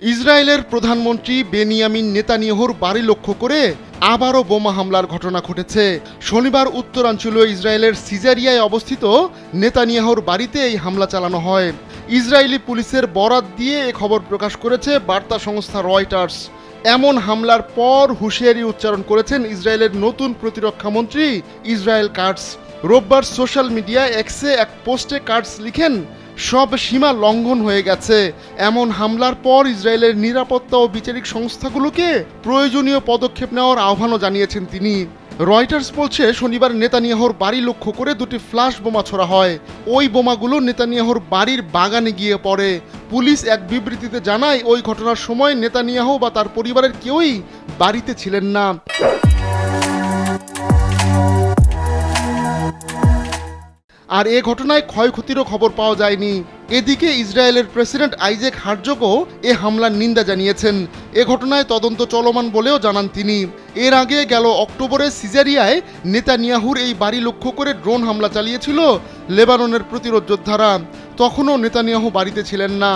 ইসরায়েলের প্রধানমন্ত্রী বেনিয়ামিন নেতানিয়াহুর বাড়ি লক্ষ্য করে আবারও বোমা হামলার ঘটনা ঘটেছে। শনিবার উত্তরাঞ্চলীয় ইসরায়েলের সিজারিয়ায় অবস্থিত নেতানিয়াহুর বাড়িতে এই হামলা চালানো হয়। ইসরায়েলি পুলিশের বরাত দিয়ে এ খবর প্রকাশ করেছে বার্তা সংস্থা রয়টার্স। এমন হামলার পর হুঁশিয়ারি উচ্চারণ করেছেন ইসরায়েলের নতুন প্রতিরক্ষা মন্ত্রী ইসরায়েল কাটস। রোববার সোশ্যাল মিডিয়া এক্সে এক পোস্টে কাটস লিখেন, সব সীমা লঙ্ঘন হয়ে গেছে। এমন হামলার পর ইসরায়েলের নিরাপত্তা ও বিচারিক সংস্থাগুলোকে প্রয়োজনীয় পদক্ষেপ নেওয়ার আহ্বানও জানিয়েছেন তিনি। রয়টার্স বলছে, শনিবার নেতানিয়াহুর বাড়ি লক্ষ্য করে দুটি ফ্লাশ বোমা ছোড়া হয়। ওই বোমাগুলো নেতানিয়াহুর বাড়ির বাগানে গিয়ে পড়ে। পুলিশ এক বিবৃতিতে জানায়, ওই ঘটনার সময় নেতানিয়াহু বা তার পরিবারের কেউই বাড়িতে ছিলেন না। আর এ ঘটনায় ক্ষয়ক্ষতিরও খবর পাওয়া যায়নি। এদিকে ইসরায়েলের প্রেসিডেন্ট আইজ্যাক হার্জগও এ হামলার নিন্দা জানিয়েছেন। এ ঘটনায় তদন্ত চলমান বলেও জানান তিনি। এর আগে গেল অক্টোবরে সিজারিয়ায় নেতানিয়াহুর এই বাড়ি লক্ষ্য করে ড্রোন হামলা চালিয়েছিল লেবাননের প্রতিরোধ যোদ্ধারা। তখনও নেতানিয়াহু বাড়িতে ছিলেন না।